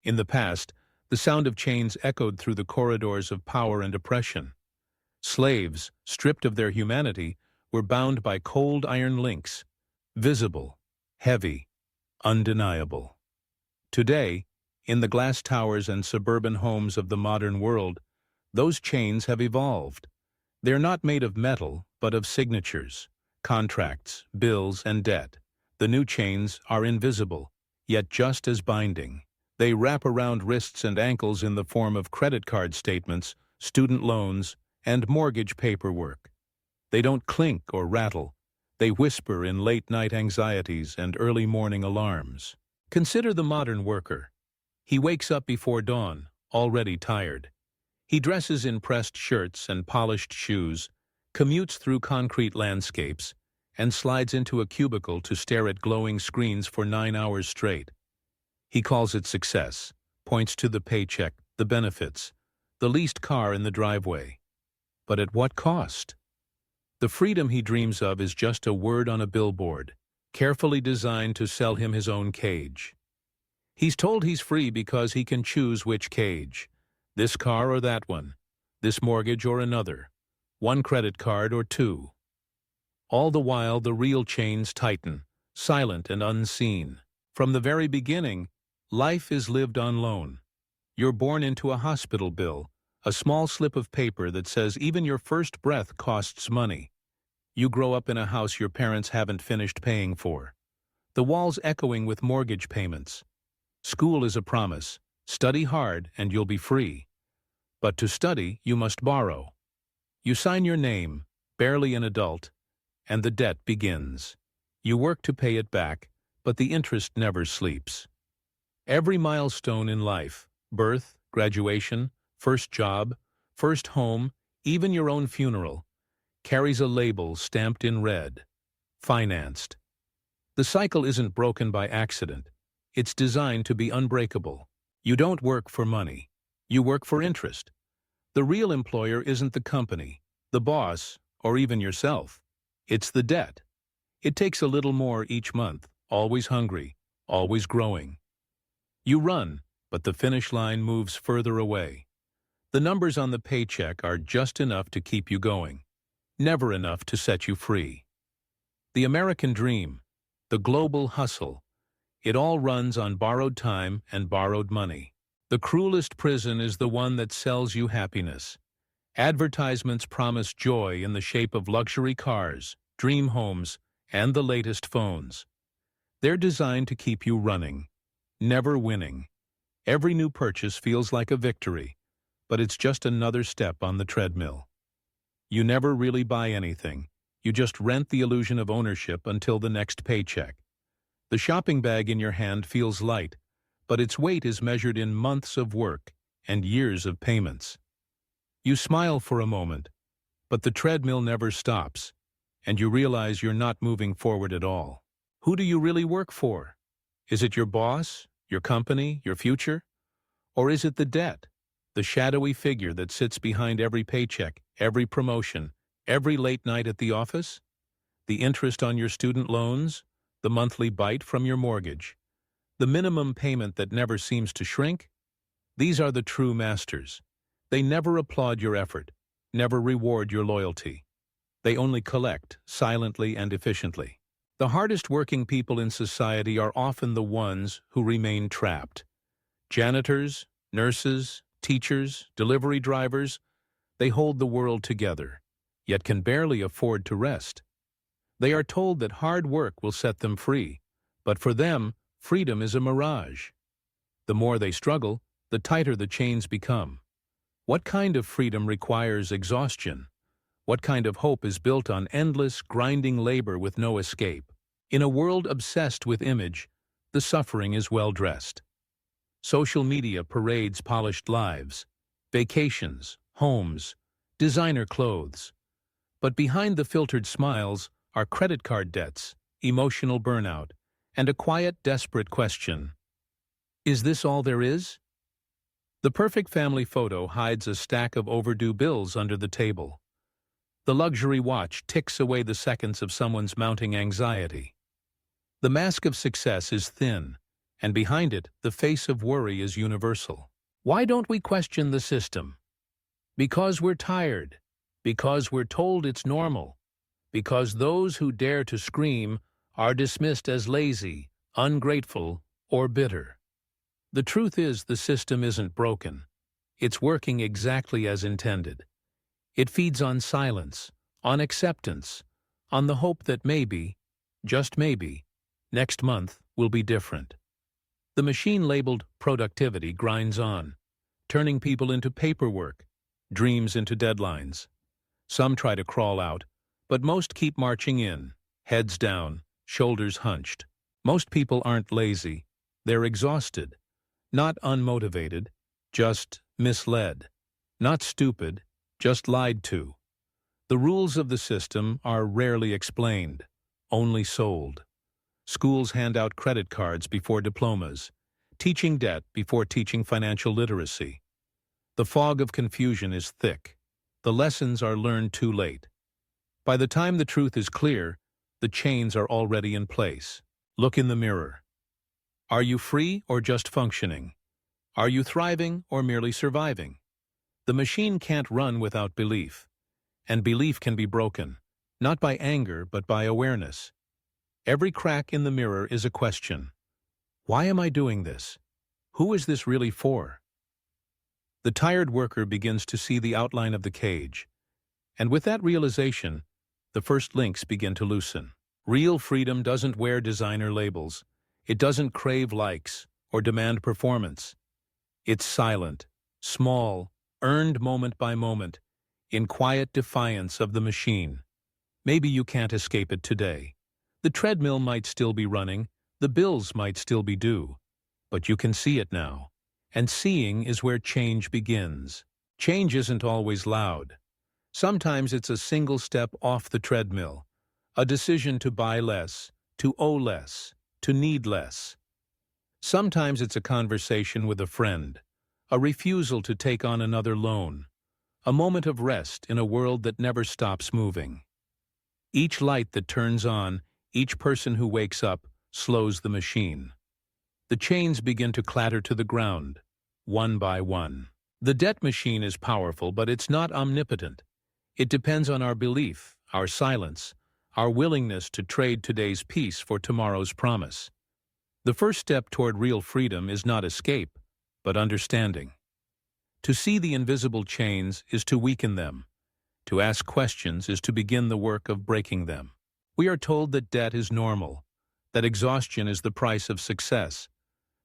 In the past, the sound of chains echoed through the corridors of power and oppression. Slaves, stripped of their humanity, were bound by cold iron links, visible, heavy, undeniable. Today, in the glass towers and suburban homes of the modern world, those chains have evolved. They're not made of metal, but of signatures, contracts, bills, and debt. The new chains are invisible, yet just as binding. They wrap around wrists and ankles in the form of credit card statements, student loans, and mortgage paperwork. They don't clink or rattle. They whisper in late-night anxieties and early morning alarms. Consider the modern worker. He wakes up before dawn, already tired. He dresses in pressed shirts and polished shoes, commutes through concrete landscapes, and slides into a cubicle to stare at glowing screens for 9 hours straight. He calls it success, points to the paycheck, the benefits, the leased car in the driveway. But at what cost? The freedom he dreams of is just a word on a billboard, carefully designed to sell him his own cage. He's told he's free because he can choose which cage. This car or that one, this mortgage or another, one credit card or two. All the while the real chains tighten, silent and unseen. From the very beginning, life is lived on loan. You're born into a hospital bill, a small slip of paper that says even your first breath costs money. You grow up in a house your parents haven't finished paying for, the walls echoing with mortgage payments. School is a promise. Study hard and you'll be free. But to study, you must borrow. You sign your name, barely an adult, and the debt begins. You work to pay it back, but the interest never sleeps. Every milestone in life, birth, graduation, first job, first home, even your own funeral, carries a label stamped in red, financed. The cycle isn't broken by accident. It's designed to be unbreakable. You don't work for money. You work for interest. The real employer isn't the company, the boss, or even yourself. It's the debt. It takes a little more each month, always hungry, always growing. You run, but the finish line moves further away. The numbers on the paycheck are just enough to keep you going, never enough to set you free. The American dream, the global hustle, it all runs on borrowed time and borrowed money. The cruelest prison is the one that sells you happiness. Advertisements promise joy in the shape of luxury cars, dream homes, and the latest phones. They're designed to keep you running, never winning. Every new purchase feels like a victory, but it's just another step on the treadmill. You never really buy anything. You just rent the illusion of ownership until the next paycheck. The shopping bag in your hand feels light, but its weight is measured in months of work and years of payments. You smile for a moment, but the treadmill never stops, and you realize you're not moving forward at all. Who do you really work for? Is it your boss, your company, your future? Or is it the debt, the shadowy figure that sits behind every paycheck, every promotion, every late night at the office? The interest on your student loans? The monthly bite from your mortgage? The minimum payment that never seems to shrink? These are the true masters. They never applaud your effort, never reward your loyalty. They only collect, silently and efficiently. The hardest working people in society are often the ones who remain trapped. Janitors, nurses, teachers, delivery drivers, they hold the world together, yet can barely afford to rest. They are told that hard work will set them free, but for them, freedom is a mirage. The more they struggle, the tighter the chains become. What kind of freedom requires exhaustion? What kind of hope is built on endless, grinding labor with no escape? In a world obsessed with image, the suffering is well-dressed. Social media parades polished lives, vacations, homes, designer clothes. But behind the filtered smiles are credit card debts, emotional burnout, and a quiet, desperate question. Is this all there is? The perfect family photo hides a stack of overdue bills under the table. The luxury watch ticks away the seconds of someone's mounting anxiety. The mask of success is thin, and behind it, the face of worry is universal. Why don't we question the system? Because we're tired. Because we're told it's normal. Because those who dare to scream are dismissed as lazy, ungrateful, or bitter. The truth is, the system isn't broken. It's working exactly as intended. It feeds on silence, on acceptance, on the hope that maybe, just maybe, next month will be different. The machine labeled productivity grinds on, turning people into paperwork, dreams into deadlines. Some try to crawl out, but most keep marching in, heads down, shoulders hunched. Most people aren't lazy. They're exhausted. Not unmotivated, just misled. Not stupid, just lied to. The rules of the system are rarely explained, only sold. Schools hand out credit cards before diplomas, teaching debt before teaching financial literacy. The fog of confusion is thick. The lessons are learned too late. By the time the truth is clear, the chains are already in place. Look in the mirror. Are you free or just functioning? Are you thriving or merely surviving? The machine can't run without belief, and belief can be broken, not by anger but by awareness. Every crack in the mirror is a question. Why am I doing this? Who is this really for? The tired worker begins to see the outline of the cage, and with that realization, the first links begin to loosen. Real freedom doesn't wear designer labels. It doesn't crave likes or demand performance. It's silent, small, earned moment by moment, in quiet defiance of the machine. Maybe you can't escape it today. The treadmill might still be running, the bills might still be due, but you can see it now. And seeing is where change begins. Change isn't always loud. Sometimes it's a single step off the treadmill, a decision to buy less, to owe less, to need less. Sometimes it's a conversation with a friend, a refusal to take on another loan, a moment of rest in a world that never stops moving. Each light that turns on, each person who wakes up, slows the machine. The chains begin to clatter to the ground, one by one. The debt machine is powerful, but it's not omnipotent. It depends on our belief, our silence, our willingness to trade today's peace for tomorrow's promise. The first step toward real freedom is not escape, but understanding. To see the invisible chains is to weaken them. To ask questions is to begin the work of breaking them. We are told that debt is normal, that exhaustion is the price of success,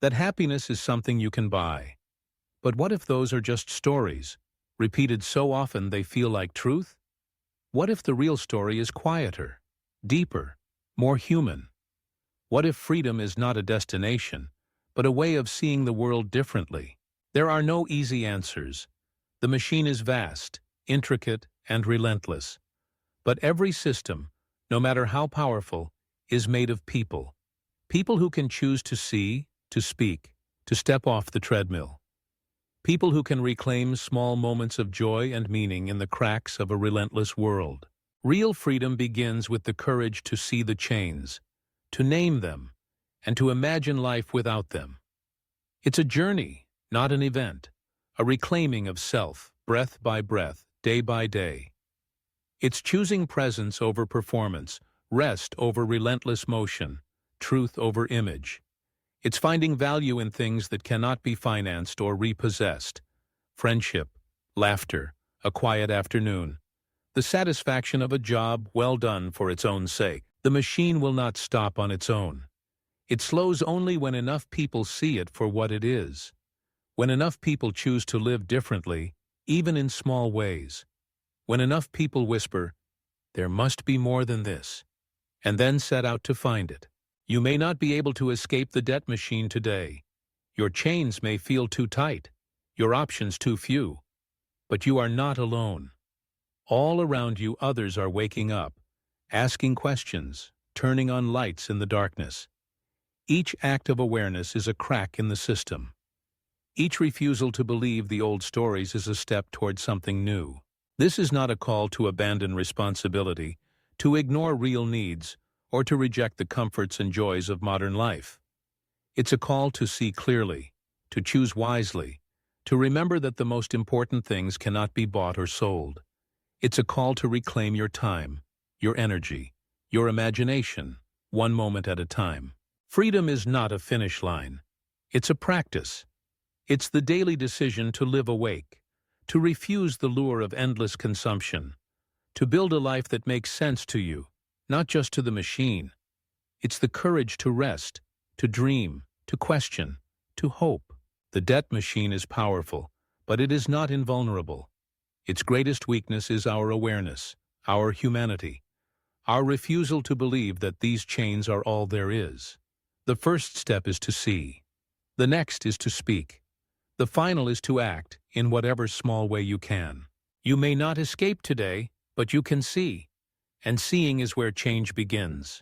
that happiness is something you can buy. But what if those are just stories, repeated so often they feel like truth? What if the real story is quieter, deeper, more human? What if freedom is not a destination, but a way of seeing the world differently? There are no easy answers. The machine is vast, intricate, and relentless. But every system, no matter how powerful, is made of people. People who can choose to see, to speak, to step off the treadmill. People who can reclaim small moments of joy and meaning in the cracks of a relentless world. Real freedom begins with the courage to see the chains, to name them, and to imagine life without them. It's a journey, not an event, a reclaiming of self, breath by breath, day by day. It's choosing presence over performance, rest over relentless motion, truth over image. It's finding value in things that cannot be financed or repossessed. Friendship, laughter, a quiet afternoon, the satisfaction of a job well done for its own sake. The machine will not stop on its own. It slows only when enough people see it for what it is. When enough people choose to live differently, even in small ways. When enough people whisper, "There must be more than this," and then set out to find it. You may not be able to escape the debt machine today. Your chains may feel too tight, your options too few. But you are not alone. All around you, others are waking up, asking questions, turning on lights in the darkness. Each act of awareness is a crack in the system. Each refusal to believe the old stories is a step toward something new. This is not a call to abandon responsibility, to ignore real needs, or to reject the comforts and joys of modern life. It's a call to see clearly, to choose wisely, to remember that the most important things cannot be bought or sold. It's a call to reclaim your time, your energy, your imagination, one moment at a time. Freedom is not a finish line. It's a practice. It's the daily decision to live awake, to refuse the lure of endless consumption, to build a life that makes sense to you, not just to the machine. It's the courage to rest, to dream, to question, to hope. The debt machine is powerful, but it is not invulnerable. Its greatest weakness is our awareness, our humanity, our refusal to believe that these chains are all there is. The first step is to see. The next is to speak. The final is to act, in whatever small way you can. You may not escape today, but you can see. And seeing is where change begins.